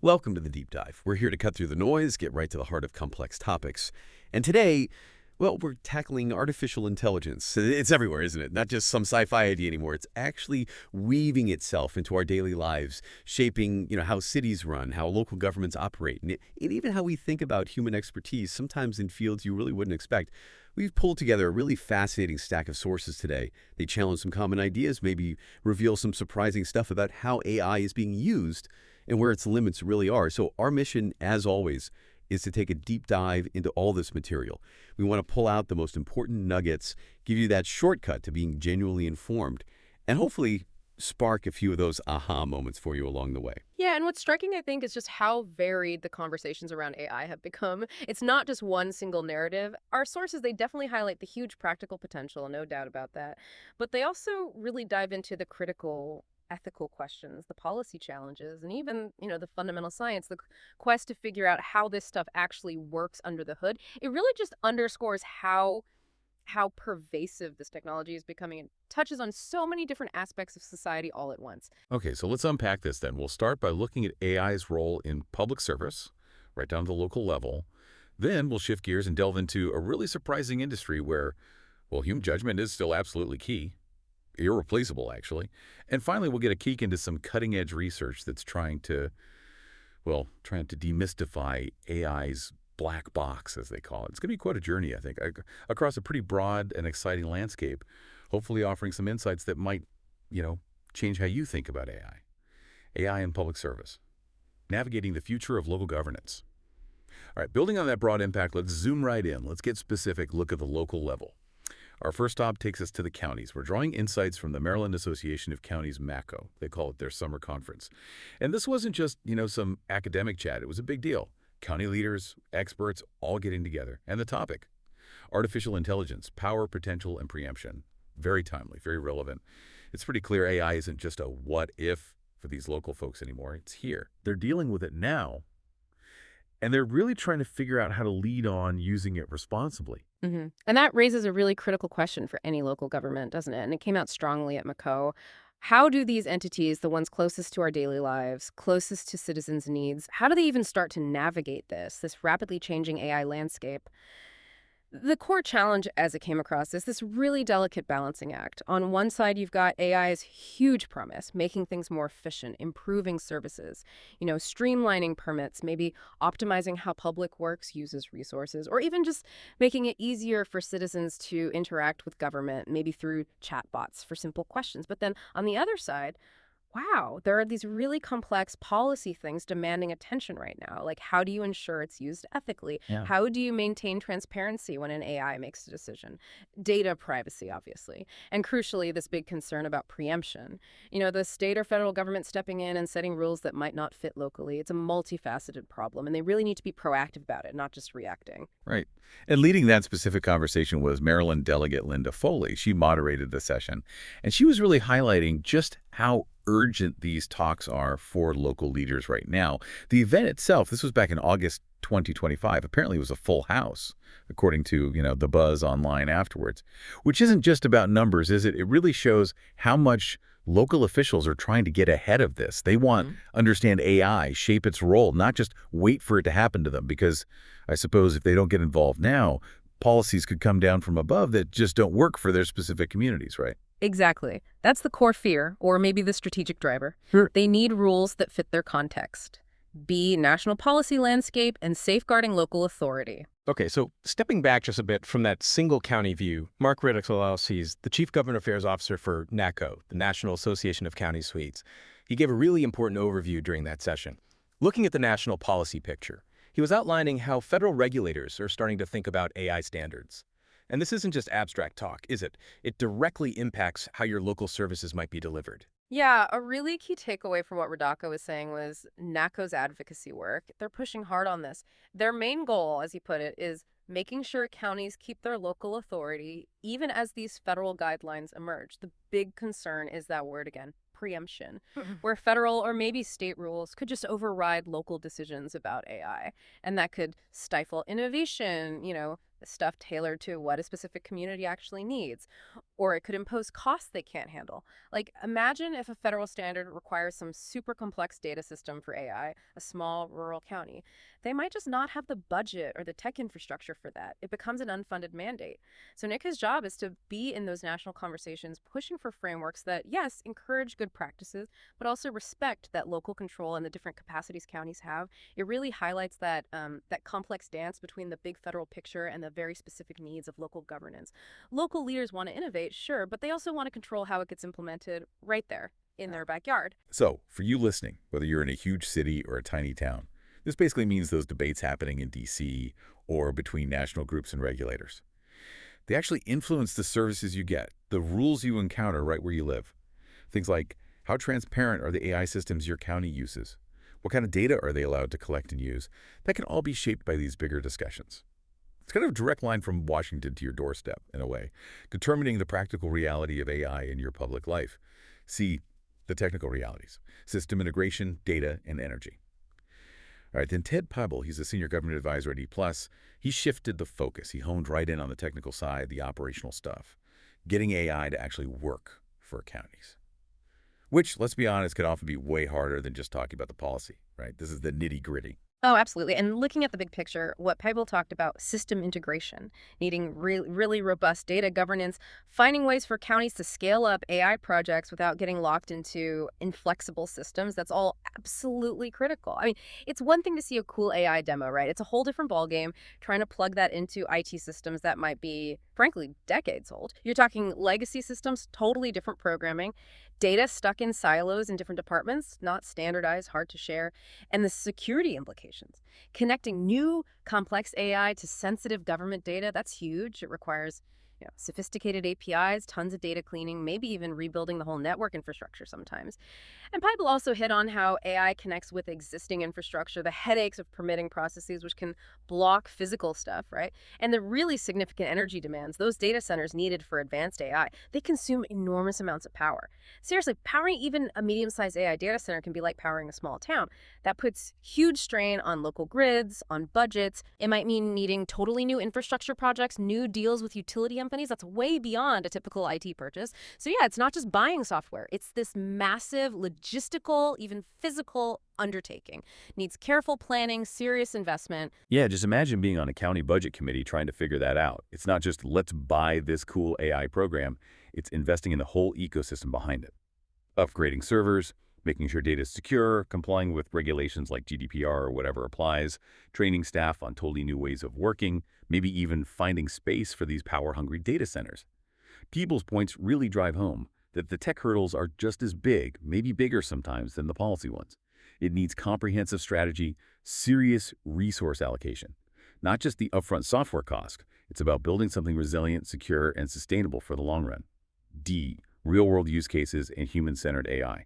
Welcome to the Deep Dive. We're here to cut through the noise, get right to the heart of complex topics. And today, well, we're tackling artificial intelligence. It's everywhere, isn't it? Not just some sci-fi idea anymore. It's actually weaving itself into our daily lives, shaping, how cities run, how local governments operate, and even how we think about human expertise, sometimes in fields you really wouldn't expect. We've pulled together a really fascinating stack of sources today. They challenge some common ideas, maybe reveal some surprising stuff about how AI is being used and where its limits really are. So our mission, as always, is to take a deep dive into all this material. We want to pull out the most important nuggets, give you that shortcut to being genuinely informed, and hopefully spark a few of those aha moments for you along the way. Yeah, and what's striking, I think, is just how varied the conversations around AI have become. It's not just one single narrative. Our sources, they definitely highlight the huge practical potential, no doubt about that. But they also really dive into the critical ethical questions, the policy challenges, and even, the fundamental science, the quest to figure out how this stuff actually works under the hood. It really just underscores how pervasive this technology is becoming and touches on so many different aspects of society all at once. Okay, so let's unpack this then. We'll start by looking at AI's role in public service, right down to the local level. Then we'll shift gears and delve into a really surprising industry where, well, human judgment is still absolutely key, irreplaceable actually. And finally, we'll get a peek into some cutting-edge research that's trying to demystify AI's black box, as they call it. It's going to be quite a journey, I think, across a pretty broad and exciting landscape, hopefully offering some insights that might, change how you think about AI. AI in public service, navigating the future of local governance. All right, building on that broad impact, let's zoom right in. Let's get specific, look at the local level. Our first stop takes us to the counties. We're drawing insights from the Maryland Association of Counties, MACO. They call it their summer conference. And this wasn't just, some academic chat. It was a big deal. County leaders, experts, all getting together. And the topic, artificial intelligence, power, potential, and preemption. Very timely, very relevant. It's pretty clear AI isn't just a what if for these local folks anymore. It's here. They're dealing with it now. And they're really trying to figure out how to lead on using it responsibly. And that raises a really critical question for any local government, doesn't it? And it came out strongly at McCo. How do these entities, the ones closest to our daily lives, closest to citizens' needs, how do they even start to navigate this rapidly changing AI landscape? The core challenge as it came across is this really delicate balancing act. On one side, you've got AI's huge promise, making things more efficient, improving services, streamlining permits, maybe optimizing how public works uses resources, or even just making it easier for citizens to interact with government, maybe through chatbots for simple questions. But then on the other side, wow, there are these really complex policy things demanding attention right now. Like, how do you ensure it's used ethically? Yeah. How do you maintain transparency when an AI makes a decision? Data privacy, obviously. And crucially, this big concern about preemption. The state or federal government stepping in and setting rules that might not fit locally. It's a multifaceted problem, and they really need to be proactive about it, not just reacting. Right. And leading that specific conversation was Maryland delegate Linda Foley. She moderated the session, and she was really highlighting just how urgent these talks are for local leaders right now. The event itself, this was back in August 2025, apparently was a full house, according to, the buzz online afterwards, which isn't just about numbers, is it? It really shows how much local officials are trying to get ahead of this. They want understand AI, shape its role, not just wait for it to happen to them, because I suppose if they don't get involved now, policies could come down from above that just don't work for their specific communities, right? Exactly. That's the core fear, or maybe the strategic driver. Sure. They need rules that fit their context. B, national policy landscape, and safeguarding local authority. Okay, so stepping back just a bit from that single county view, Mark Riddick LLC is the Chief Government Affairs Officer for NACO, the National Association of County Suites. He gave a really important overview during that session. Looking at the national policy picture, he was outlining how federal regulators are starting to think about AI standards. And this isn't just abstract talk, is it? It directly impacts how your local services might be delivered. Yeah, a really key takeaway from what Radaka was saying was NACO's advocacy work. They're pushing hard on this. Their main goal, as he put it, is making sure counties keep their local authority even as these federal guidelines emerge. The big concern is that word again, preemption, where federal or maybe state rules could just override local decisions about AI. And that could stifle innovation, stuff tailored to what a specific community actually needs. Or it could impose costs they can't handle. Like, imagine if a federal standard requires some super complex data system for AI, a small rural county. They might just not have the budget or the tech infrastructure for that. It becomes an unfunded mandate. So NICA's job is to be in those national conversations, pushing for frameworks that, yes, encourage good practices, but also respect that local control and the different capacities counties have. It really highlights that complex dance between the big federal picture and the very specific needs of local governance. Local leaders want to innovate, sure, but they also want to control how it gets implemented right there in their backyard. So, for you listening, whether you're in a huge city or a tiny town, this basically means those debates happening in D.C. or between national groups and regulators. They actually influence the services you get, the rules you encounter right where you live. Things like, how transparent are the AI systems your county uses? What kind of data are they allowed to collect and use? That can all be shaped by these bigger discussions. It's kind of a direct line from Washington to your doorstep, in a way, determining the practical reality of AI in your public life. See the technical realities: system integration, data, and energy. All right, then Ted Peibel, he's a senior government advisor at E+. He shifted the focus. He honed right in on the technical side, the operational stuff, getting AI to actually work for counties. Which, let's be honest, can often be way harder than just talking about the policy, right? This is the nitty-gritty. Oh, absolutely. And looking at the big picture, what Peibel talked about, system integration, needing really robust data governance, finding ways for counties to scale up AI projects without getting locked into inflexible systems, that's all absolutely critical. I mean, it's one thing to see a cool AI demo, right? It's a whole different ballgame trying to plug that into IT systems that might be, frankly, decades old. You're talking legacy systems, totally different programming, data stuck in silos in different departments, not standardized, hard to share, and the security implications. Connecting new complex AI to sensitive government data, that's huge. It requires sophisticated APIs, tons of data cleaning, maybe even rebuilding the whole network infrastructure sometimes. And Peibel also hit on how AI connects with existing infrastructure, the headaches of permitting processes, which can block physical stuff, right? And the really significant energy demands those data centers needed for advanced AI. They consume enormous amounts of power. Seriously, powering even a medium-sized AI data center can be like powering a small town. That puts huge strain on local grids, on budgets. It might mean needing totally new infrastructure projects, new deals with utility companies. That's way beyond a typical IT purchase. So yeah, it's not just buying software. It's this massive logistical, even physical undertaking. Needs careful planning, serious investment. Yeah, just imagine being on a county budget committee trying to figure that out. It's not just, let's buy this cool AI program. It's investing in the whole ecosystem behind it. Upgrading servers, making sure data is secure, complying with regulations like GDPR or whatever applies, training staff on totally new ways of working, maybe even finding space for these power-hungry data centers. Peibel's points really drive home that the tech hurdles are just as big, maybe bigger sometimes, than the policy ones. It needs comprehensive strategy, serious resource allocation. Not just the upfront software cost. It's about building something resilient, secure, and sustainable for the long run. D, real-world use cases and human-centered AI.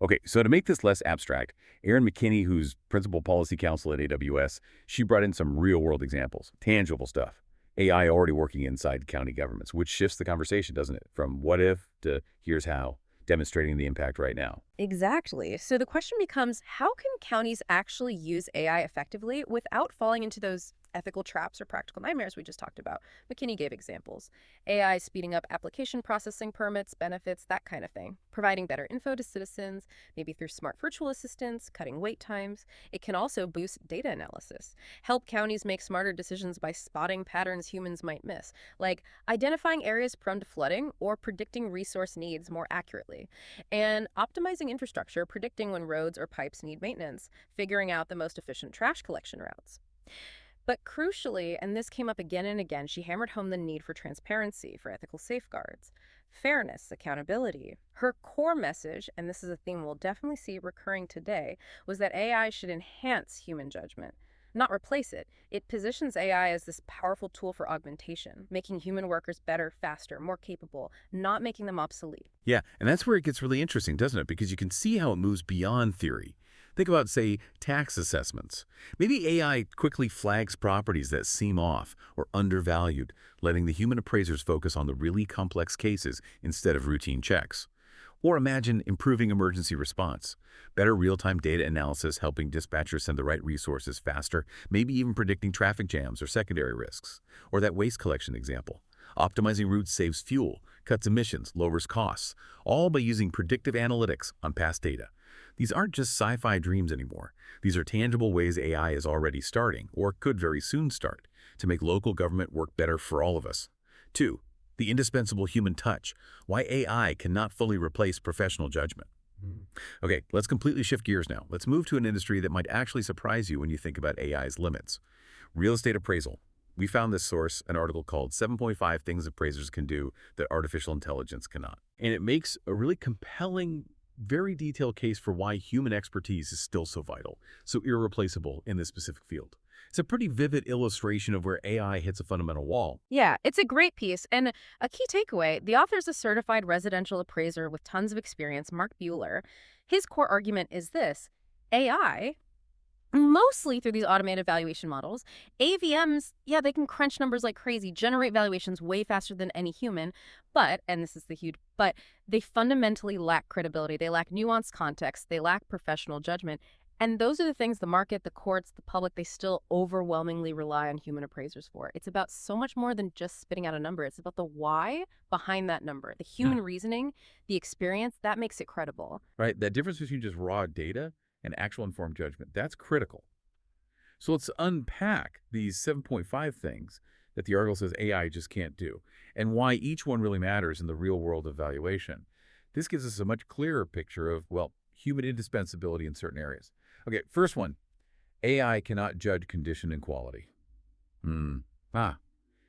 Okay, so to make this less abstract, Erin McKinney, who's Principal Policy Counsel at AWS, she brought in some real-world examples, tangible stuff. AI already working inside county governments, which shifts the conversation, doesn't it? From what if to here's how, demonstrating the impact right now. Exactly. So the question becomes, how can counties actually use AI effectively without falling into those ethical traps or practical nightmares we just talked about? McKinney gave examples. AI speeding up application processing, permits, benefits, that kind of thing. Providing better info to citizens, maybe through smart virtual assistants, cutting wait times. It can also boost data analysis. Help counties make smarter decisions by spotting patterns humans might miss, like identifying areas prone to flooding or predicting resource needs more accurately. And optimizing infrastructure, predicting when roads or pipes need maintenance, figuring out the most efficient trash collection routes. But crucially, and this came up again and again, she hammered home the need for transparency, for ethical safeguards, fairness, accountability. Her core message, and this is a theme we'll definitely see recurring today, was that AI should enhance human judgment, not replace it. It positions AI as this powerful tool for augmentation, making human workers better, faster, more capable, not making them obsolete. Yeah, and that's where it gets really interesting, doesn't it? Because you can see how it moves beyond theory. Think about, say, tax assessments. Maybe AI quickly flags properties that seem off or undervalued, letting the human appraisers focus on the really complex cases instead of routine checks. Or imagine improving emergency response, better real-time data analysis helping dispatchers send the right resources faster, maybe even predicting traffic jams or secondary risks. Or that waste collection example. Optimizing routes saves fuel, cuts emissions, lowers costs, all by using predictive analytics on past data. These aren't just sci-fi dreams anymore. These are tangible ways AI is already starting, or could very soon start, to make local government work better for all of us. 2. The indispensable human touch, why AI cannot fully replace professional judgment. Okay, let's completely shift gears now. Let's move to an industry that might actually surprise you when you think about AI's limits. Real estate appraisal. We found this source, an article called 7.5 Things Appraisers Can Do That Artificial Intelligence Cannot. And it makes a really compelling, very detailed case for why human expertise is still so vital, so irreplaceable in this specific field. It's a pretty vivid illustration of where AI hits a fundamental wall. Yeah, it's a great piece. And a key takeaway, the author's a certified residential appraiser with tons of experience, Mark Buehler. His core argument is this: AI, mostly through these automated valuation models, AVMs, yeah, they can crunch numbers like crazy, generate valuations way faster than any human, but, and this is the huge but, they fundamentally lack credibility. They lack nuanced context. They lack professional judgment. And those are the things the market, the courts, the public, they still overwhelmingly rely on human appraisers for. It's about so much more than just spitting out a number. It's about the why behind that number, the human reasoning, the experience, that makes it credible. Right? That difference between just raw data and actual informed judgment, that's critical. So let's unpack these 7.5 things that the article says AI just can't do, and why each one really matters in the real world evaluation. This gives us a much clearer picture of, well, human indispensability in certain areas. Okay, first one, AI cannot judge condition and quality. An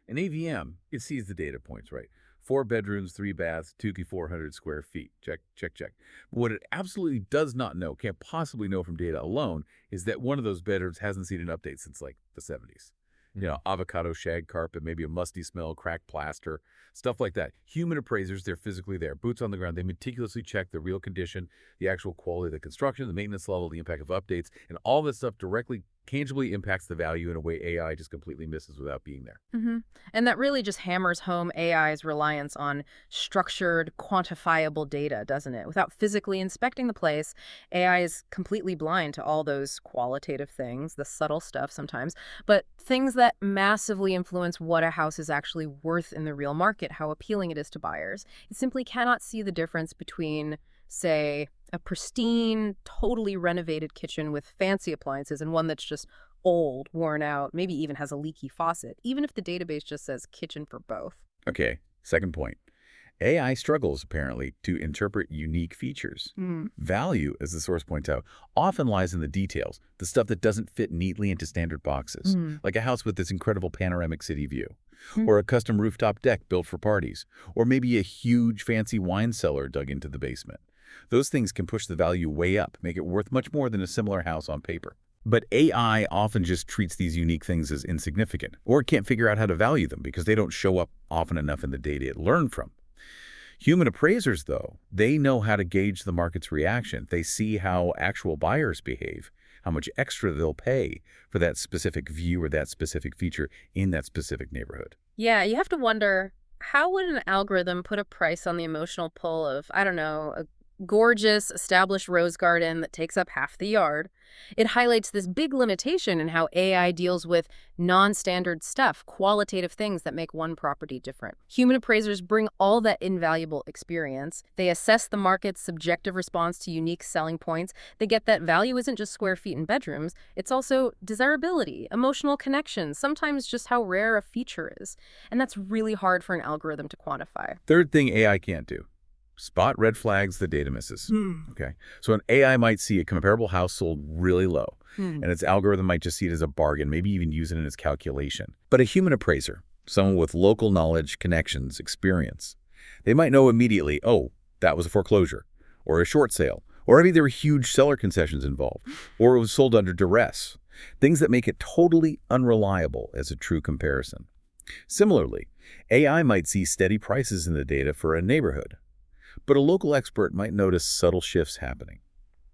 AVM, it sees the data points, right? 4 bedrooms, 3 baths, 400 square feet. Check, check, check. But what it absolutely does not know, can't possibly know from data alone, is that one of those bedrooms hasn't seen an update since like the 70s. You know, avocado shag carpet, maybe a musty smell, cracked plaster, stuff like that. Human appraisers, they're physically there, boots on the ground. They meticulously check the real condition, the actual quality of the construction, the maintenance level, the impact of updates, and all this stuff directly, tangibly impacts the value in a way AI just completely misses without being there. And that really just hammers home AI's reliance on structured, quantifiable data, doesn't it? Without physically inspecting the place, AI is completely blind to all those qualitative things, the subtle stuff sometimes, but things that massively influence what a house is actually worth in the real market, how appealing it is to buyers. It simply cannot see the difference between, say, a pristine, totally renovated kitchen with fancy appliances and one that's just old, worn out, maybe even has a leaky faucet, even if the database just says kitchen for both. Okay, second point. AI struggles, apparently, to interpret unique features. Value, as the source points out, often lies in the details, the stuff that doesn't fit neatly into standard boxes, like a house with this incredible panoramic city view, or a custom rooftop deck built for parties, or maybe a huge fancy wine cellar dug into the basement. Those things can push the value way up, make it worth much more than a similar house on paper. But AI often just treats these unique things as insignificant, or it can't figure out how to value them because they don't show up often enough in the data it learned from. Human appraisers, though, they know how to gauge the market's reaction. They see how actual buyers behave, how much extra they'll pay for that specific view or that specific feature in that specific neighborhood. Yeah, you have to wonder, how would an algorithm put a price on the emotional pull of, I don't know, a gorgeous established rose garden that takes up half the yard? It highlights this big limitation in how AI deals with non-standard stuff, qualitative things that make one property different. Human appraisers bring all that invaluable experience. They assess the market's subjective response to unique selling points. They get that value isn't just square feet and bedrooms. It's also desirability, emotional connection, sometimes just how rare a feature is. And that's really hard for an algorithm to quantify. Third thing AI can't do. Spot red flags the data misses. Okay, so an AI might see a comparable house sold really low, and its algorithm might just see it as a bargain, maybe even use it in its calculation. But a human appraiser, someone with local knowledge, connections, experience, they might know immediately, oh, that was a foreclosure, or a short sale, or maybe there were huge seller concessions involved, or it was sold under duress, things that make it totally unreliable as a true comparison. Similarly, AI might see steady prices in the data for a neighborhood, but a local expert might notice subtle shifts happening.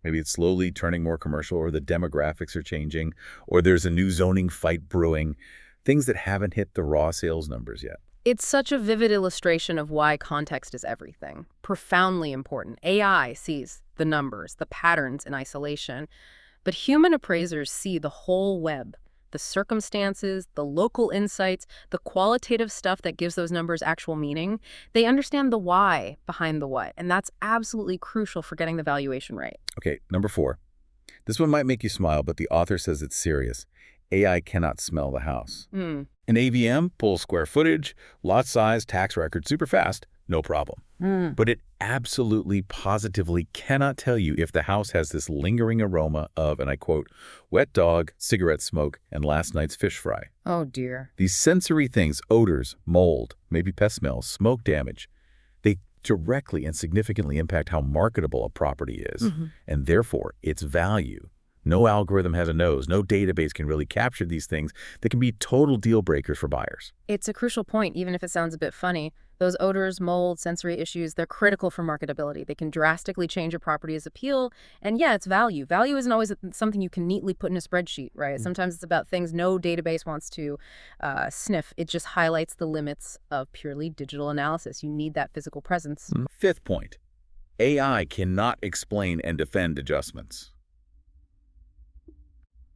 Maybe it's slowly turning more commercial, or the demographics are changing, or there's a new zoning fight brewing, things that haven't hit the raw sales numbers yet. It's such a vivid illustration of why context is everything. Profoundly important. AI sees the numbers, the patterns in isolation, but human appraisers see the whole web, the circumstances, the local insights, the qualitative stuff that gives those numbers actual meaning. They understand the why behind the what, and that's absolutely crucial for getting the valuation right. Okay, number 4. This one might make you smile, but the author says it's serious. AI cannot smell the house. An AVM pulls square footage, lot size, tax record super fast, no problem. But it absolutely, positively cannot tell you if the house has this lingering aroma of, and I quote, wet dog, cigarette smoke, and last night's fish fry. Oh, dear. These sensory things, odors, mold, maybe pest smells, smoke damage, they directly and significantly impact how marketable a property is, and therefore its value. No algorithm has a nose. No database can really capture these things that can be total deal breakers for buyers. It's a crucial point, even if it sounds a bit funny. Those odors, mold, sensory issues, they're critical for marketability. They can drastically change a property's appeal. And yeah, it's value. Value isn't always something you can neatly put in a spreadsheet, right? Sometimes it's about things no database wants to sniff. It just highlights the limits of purely digital analysis. You need that physical presence. 5th point, AI cannot explain and defend adjustments.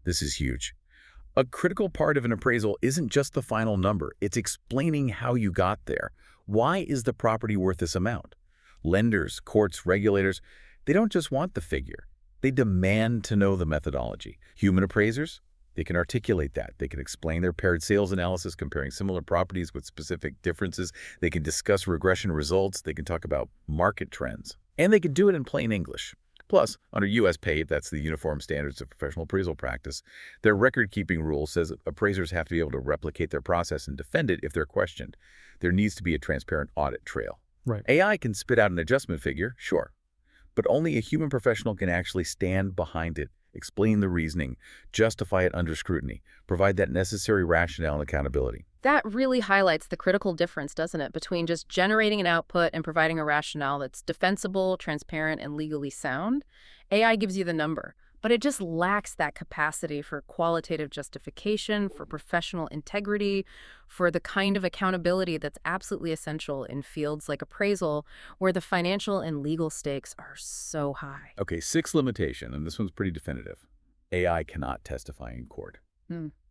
This is huge. A critical part of an appraisal isn't just the final number. It's explaining how you got there. Why is the property worth this amount? Lenders, courts, regulators, they don't just want the figure. They demand to know the methodology. Human appraisers, they can articulate that. They can explain their paired sales analysis, comparing similar properties with specific differences. They can discuss regression results. They can talk about market trends. And they can do it in plain English. Plus, under U.S. PAVE, that's the Uniform Standards of Professional Appraisal Practice, their record-keeping rule says appraisers have to be able to replicate their process and defend it if they're questioned. There needs to be a transparent audit trail. Right. AI can spit out an adjustment figure, sure, but only a human professional can actually stand behind it, explain the reasoning, justify it under scrutiny, provide that necessary rationale and accountability. That really highlights the critical difference, doesn't it, between just generating an output and providing a rationale that's defensible, transparent, and legally sound. AI gives you the number, but it just lacks that capacity for qualitative justification, for professional integrity, for the kind of accountability that's absolutely essential in fields like appraisal, where the financial and legal stakes are so high. Okay, 6th limitation, and this one's pretty definitive. AI cannot testify in court.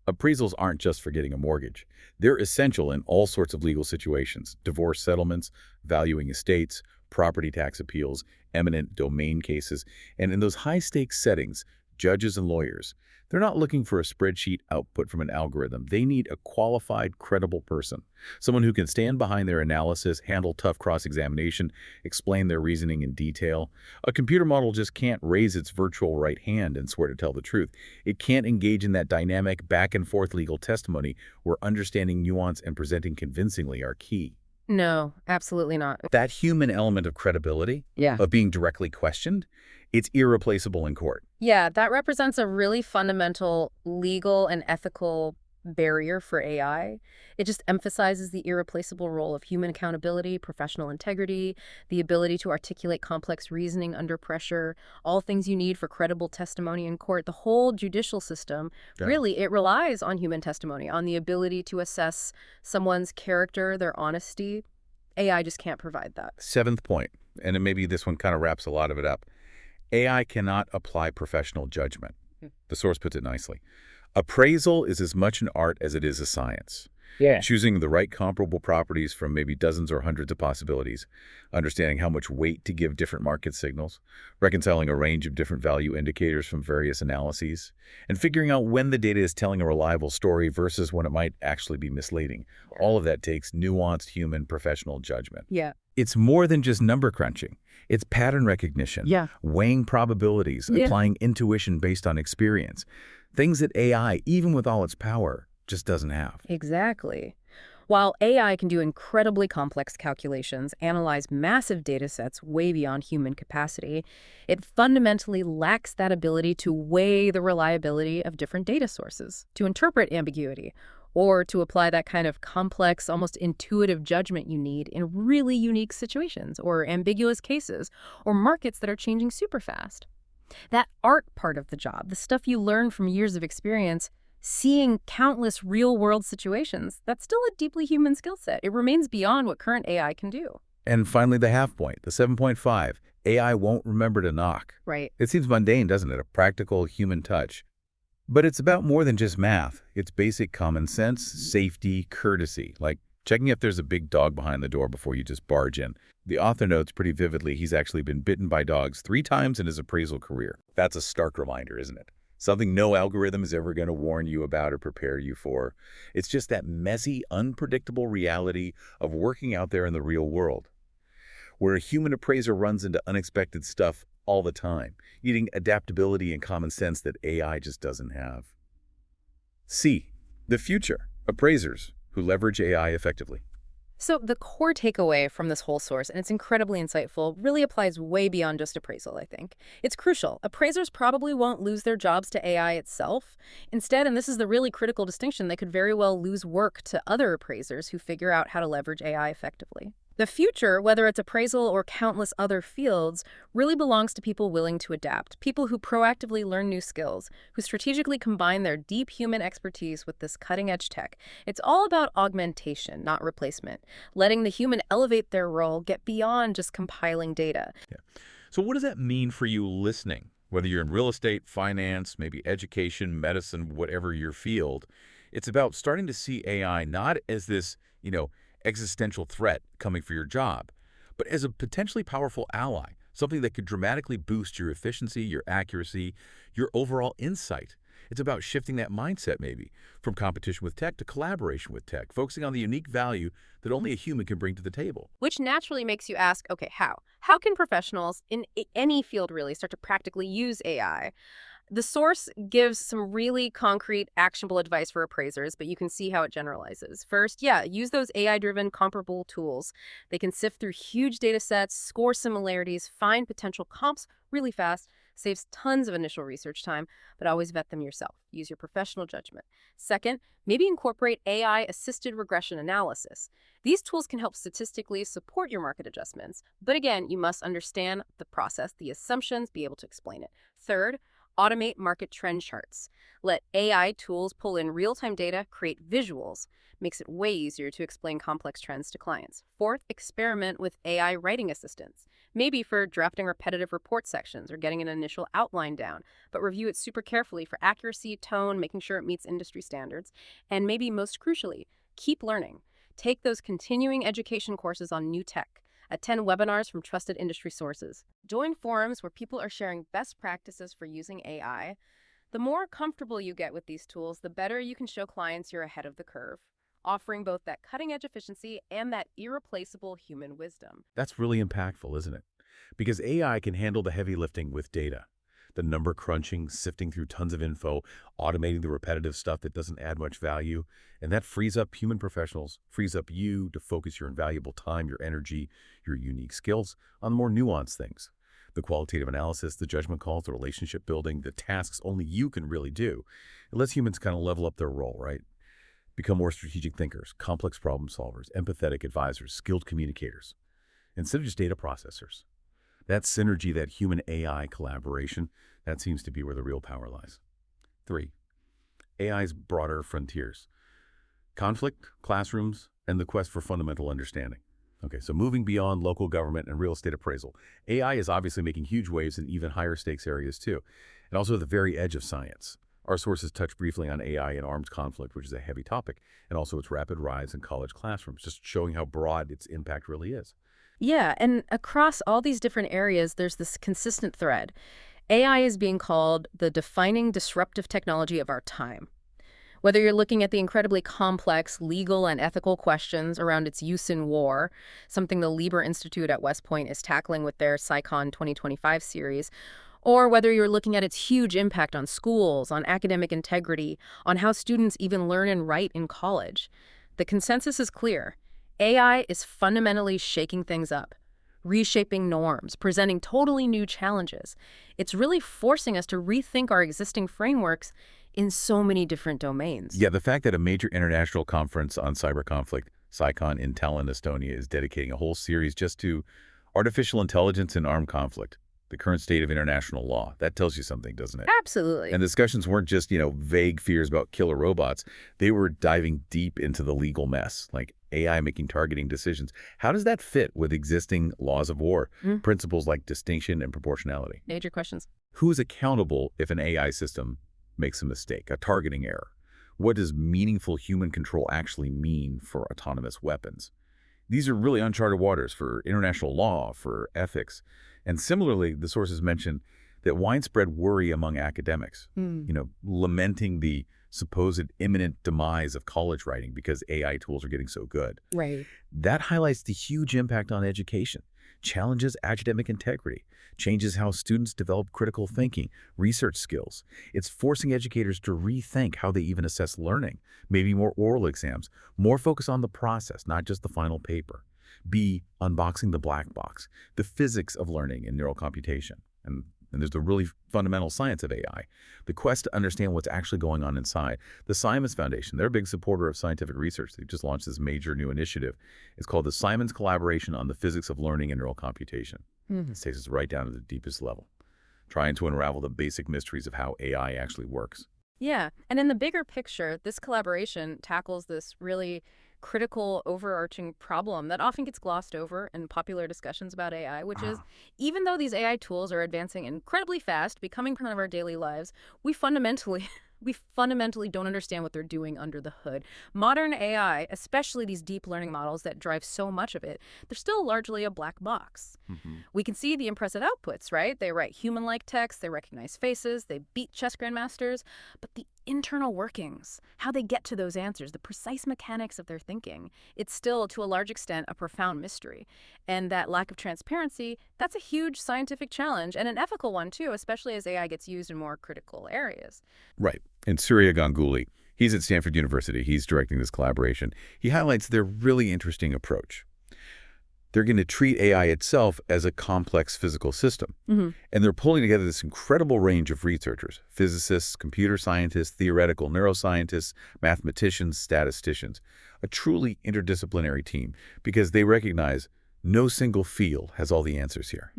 Appraisals aren't just for getting a mortgage. They're essential in all sorts of legal situations: divorce settlements, valuing estates, property tax appeals, eminent domain cases, and in those high-stakes settings, judges and lawyers, they're not looking for a spreadsheet output from an algorithm. They need a qualified, credible person, someone who can stand behind their analysis, handle tough cross-examination, explain their reasoning in detail. A computer model just can't raise its virtual right hand and swear to tell the truth. It can't engage in that dynamic back-and-forth legal testimony where understanding nuance and presenting convincingly are key. No, absolutely not. That human element of credibility, Yeah. of being directly questioned, it's irreplaceable in court. Yeah, that represents a really fundamental legal and ethical barrier for AI. It just emphasizes the irreplaceable role of human accountability, professional integrity, the ability to articulate complex reasoning under pressure, all things you need for credible testimony in court. The whole judicial system, really, it relies on human testimony, on the ability to assess someone's character, their honesty. AI just can't provide that. 7th point, and maybe this one kind of wraps a lot of it up. AI cannot apply professional judgment. The source puts it nicely. Appraisal is as much an art as it is a science. Yeah. Choosing the right comparable properties from maybe dozens or hundreds of possibilities, understanding how much weight to give different market signals, reconciling a range of different value indicators from various analyses, and figuring out when the data is telling a reliable story versus when it might actually be misleading. All of that takes nuanced human professional judgment. Yeah. It's more than just number crunching. It's pattern recognition, weighing probabilities, applying intuition based on experience, things that AI, even with all its power, just doesn't have. Exactly. While AI can do incredibly complex calculations, analyze massive data sets way beyond human capacity, it fundamentally lacks that ability to weigh the reliability of different data sources, to interpret ambiguity, or to apply that kind of complex, almost intuitive judgment you need in really unique situations or ambiguous cases or markets that are changing super fast. That art part of the job, the stuff you learn from years of experience, seeing countless real-world situations. That's still a deeply human skill set. It remains beyond what current AI can do. And finally, the half point, the 7.5. AI won't remember to knock. Right. It seems mundane, doesn't it? A practical human touch. But it's about more than just math. It's basic common sense, safety, courtesy, like checking if there's a big dog behind the door before you just barge in. The author notes pretty vividly he's actually been bitten by dogs 3 times in his appraisal career. That's a stark reminder, isn't it? Something no algorithm is ever going to warn you about or prepare you for. It's just that messy, unpredictable reality of working out there in the real world, where a human appraiser runs into unexpected stuff all the time, needing adaptability and common sense that AI just doesn't have. C. The future. Appraisers who leverage AI effectively. So the core takeaway from this whole source, and it's incredibly insightful, really applies way beyond just appraisal, I think. It's crucial. Appraisers probably won't lose their jobs to AI itself. Instead, and this is the really critical distinction, they could very well lose work to other appraisers who figure out how to leverage AI effectively. The future, whether it's appraisal or countless other fields, really belongs to people willing to adapt, people who proactively learn new skills, who strategically combine their deep human expertise with this cutting-edge tech. It's all about augmentation, not replacement, letting the human elevate their role, get beyond just compiling data. Yeah. So what does that mean for you listening? Whether you're in real estate, finance, maybe education, medicine, whatever your field, it's about starting to see AI not as this, existential threat coming for your job, but as a potentially powerful ally, something that could dramatically boost your efficiency, your accuracy, your overall insight. It's about shifting that mindset maybe from competition with tech to collaboration with tech, focusing on the unique value that only a human can bring to the table. Which naturally makes you ask, okay, how? How can professionals in any field really start to practically use AI? The source gives some really concrete, actionable advice for appraisers, but you can see how it generalizes. First, use those AI-driven comparable tools. They can sift through huge data sets, score similarities, find potential comps really fast, saves tons of initial research time, but always vet them yourself. Use your professional judgment. Second, maybe incorporate AI-assisted regression analysis. These tools can help statistically support your market adjustments, but again, you must understand the process, the assumptions, be able to explain it. Third, automate market trend charts. Let AI tools pull in real-time data, create visuals. Makes it way easier to explain complex trends to clients. Fourth, experiment with AI writing assistants. Maybe for drafting repetitive report sections or getting an initial outline down, but review it super carefully for accuracy, tone, making sure it meets industry standards. And maybe most crucially, keep learning. Take those continuing education courses on new tech. Attend webinars from trusted industry sources. Join forums where people are sharing best practices for using AI. The more comfortable you get with these tools, the better you can show clients you're ahead of the curve, offering both that cutting-edge efficiency and that irreplaceable human wisdom. That's really impactful, isn't it? Because AI can handle the heavy lifting with data. The number crunching, sifting through tons of info, automating the repetitive stuff that doesn't add much value. And that frees up human professionals, frees up you to focus your invaluable time, your energy, your unique skills on more nuanced things. The qualitative analysis, the judgment calls, the relationship building, the tasks only you can really do. It lets humans kind of level up their role, right? Become more strategic thinkers, complex problem solvers, empathetic advisors, skilled communicators, instead of just data processors. That synergy, that human-AI collaboration, that seems to be where the real power lies. 3. AI's broader frontiers. Conflict, classrooms, and the quest for fundamental understanding. Okay, so moving beyond local government and real estate appraisal, AI is obviously making huge waves in even higher stakes areas too, and also at the very edge of science. Our sources touch briefly on AI and armed conflict, which is a heavy topic, and also its rapid rise in college classrooms, just showing how broad its impact really is. Yeah, and across all these different areas, there's this consistent thread. AI is being called the defining disruptive technology of our time. Whether you're looking at the incredibly complex legal and ethical questions around its use in war, something the Lieber Institute at West Point is tackling with their SciCon 2025 series, or whether you're looking at its huge impact on schools, on academic integrity, on how students even learn and write in college, the consensus is clear. AI is fundamentally shaking things up, reshaping norms, presenting totally new challenges. It's really forcing us to rethink our existing frameworks in so many different domains. Yeah, the fact that a major international conference on cyber conflict, SciCon in Tallinn, Estonia, is dedicating a whole series just to artificial intelligence and armed conflict. the current state of international law. That tells you something, doesn't it? Absolutely. And the discussions weren't just, vague fears about killer robots. They were diving deep into the legal mess, like AI making targeting decisions. How does that fit with existing laws of war, principles like distinction and proportionality? Major questions. Who's accountable if an AI system makes a mistake, a targeting error? What does meaningful human control actually mean for autonomous weapons? These are really uncharted waters for international law, for ethics. And similarly, the sources mention that widespread worry among academics, lamenting the supposed imminent demise of college writing because AI tools are getting so good. Right. That highlights the huge impact on education, challenges academic integrity, changes how students develop critical thinking, research skills. It's forcing educators to rethink how they even assess learning, maybe more oral exams, more focus on the process, not just the final paper. B, unboxing the black box, the physics of learning in neural computation. And there's the really fundamental science of AI, the quest to understand what's actually going on inside. The Simons Foundation, they're a big supporter of scientific research. They just launched this major new initiative. It's called the Simons Collaboration on the Physics of Learning and Neural Computation. It takes us right down to the deepest level, trying to unravel the basic mysteries of how AI actually works. Yeah. And in the bigger picture, this collaboration tackles this really critical overarching problem that often gets glossed over in popular discussions about AI, which is even though these AI tools are advancing incredibly fast, becoming part of our daily lives, we fundamentally don't understand what they're doing under the hood. Modern AI, especially these deep learning models that drive so much of it, they're still largely a black box. We can see the impressive outputs, right? They write human-like text, they recognize faces, they beat chess grandmasters, but the internal workings, how they get to those answers, the precise mechanics of their thinking, it's still, to a large extent, a profound mystery. And that lack of transparency, that's a huge scientific challenge, and an ethical one, too, especially as AI gets used in more critical areas. Right. And Surya Ganguly, he's at Stanford University. He's directing this collaboration. He highlights their really interesting approach. They're going to treat AI itself as a complex physical system. And they're pulling together this incredible range of researchers, physicists, computer scientists, theoretical neuroscientists, mathematicians, statisticians, a truly interdisciplinary team because they recognize no single field has all the answers here.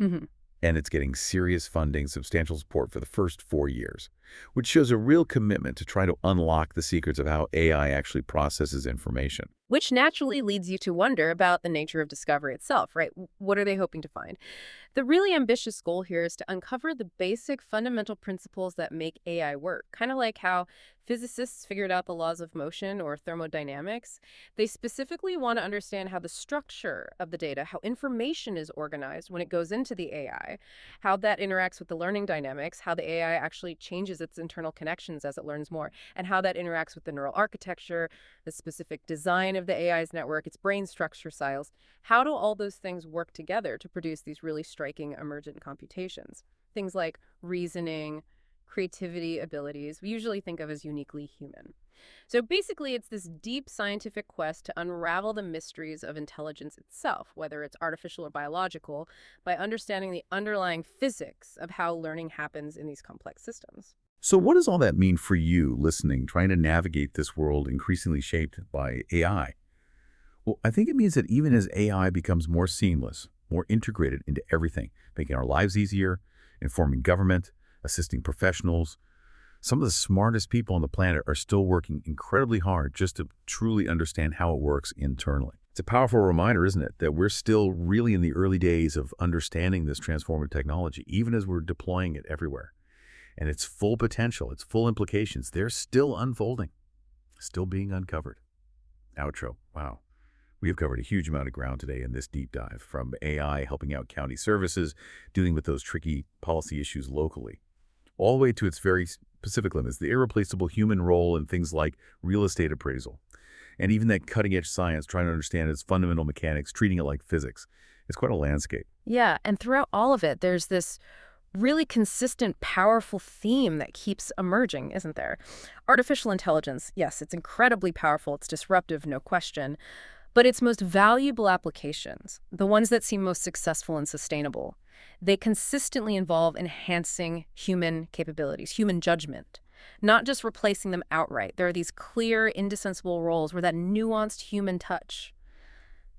And it's getting serious funding, substantial support for the first 4 years, which shows a real commitment to try to unlock the secrets of how AI actually processes information. Which naturally leads you to wonder about the nature of discovery itself, right? What are they hoping to find? The really ambitious goal here is to uncover the basic fundamental principles that make AI work, kind of like how physicists figured out the laws of motion or thermodynamics. They specifically want to understand how the structure of the data, how information is organized when it goes into the AI, how that interacts with the learning dynamics, how the AI actually changes its internal connections as it learns more, and how that interacts with the neural architecture, the specific design of the AI's network, its brain structure styles. How do all those things work together to produce these really striking emergent computations? Things like reasoning, creativity abilities, we usually think of as uniquely human. So basically, it's this deep scientific quest to unravel the mysteries of intelligence itself, whether it's artificial or biological, by understanding the underlying physics of how learning happens in these complex systems. So what does all that mean for you listening, trying to navigate this world increasingly shaped by AI? Well, I think it means that even as AI becomes more seamless, more integrated into everything, making our lives easier, informing government, assisting professionals, some of the smartest people on the planet are still working incredibly hard just to truly understand how it works internally. It's a powerful reminder, isn't it, that we're still really in the early days of understanding this transformative technology, even as we're deploying it everywhere. And its full potential, its full implications, they're still unfolding, still being uncovered. Outro. Wow. We have covered a huge amount of ground today in this deep dive, from AI helping out county services, dealing with those tricky policy issues locally, all the way to its very specific limits, the irreplaceable human role in things like real estate appraisal, and even that cutting-edge science trying to understand its fundamental mechanics, treating it like physics. It's quite a landscape. Yeah, and throughout all of it, there's this really consistent, powerful theme that keeps emerging, isn't there? Artificial intelligence, yes, it's incredibly powerful, it's disruptive, no question. But its most valuable applications, the ones that seem most successful and sustainable, they consistently involve enhancing human capabilities, human judgment, not just replacing them outright. There are these clear, indispensable roles where that nuanced human touch,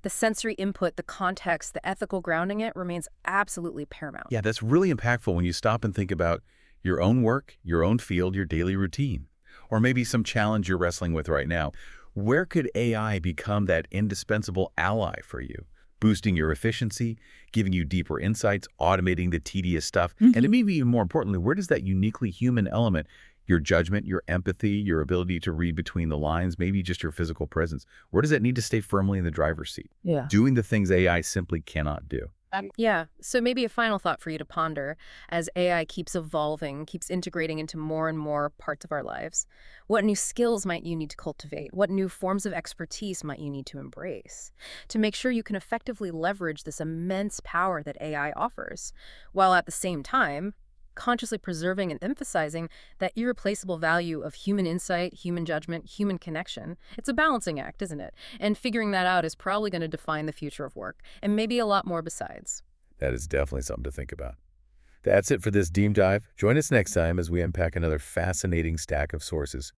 The sensory input, the context, the ethical grounding it remains absolutely paramount. Yeah, that's really impactful when you stop and think about your own work, your own field, your daily routine, or maybe some challenge you're wrestling with right now. Where could AI become that indispensable ally for you? Boosting your efficiency, giving you deeper insights, automating the tedious stuff, and maybe even more importantly, where does that uniquely human element, your judgment, your empathy, your ability to read between the lines, maybe just your physical presence, where does that need to stay firmly in the driver's seat? Yeah. Doing the things AI simply cannot do. Yeah, so maybe a final thought for you to ponder as AI keeps evolving, keeps integrating into more and more parts of our lives. What new skills might you need to cultivate? What new forms of expertise might you need to embrace to make sure you can effectively leverage this immense power that AI offers, while at the same time consciously preserving and emphasizing that irreplaceable value of human insight, human judgment, human connection? It's a balancing act, isn't it? And figuring that out is probably going to define the future of work, and maybe a lot more besides. That is definitely something to think about. That's it for this Deep Dive. Join us next time as we unpack another fascinating stack of sources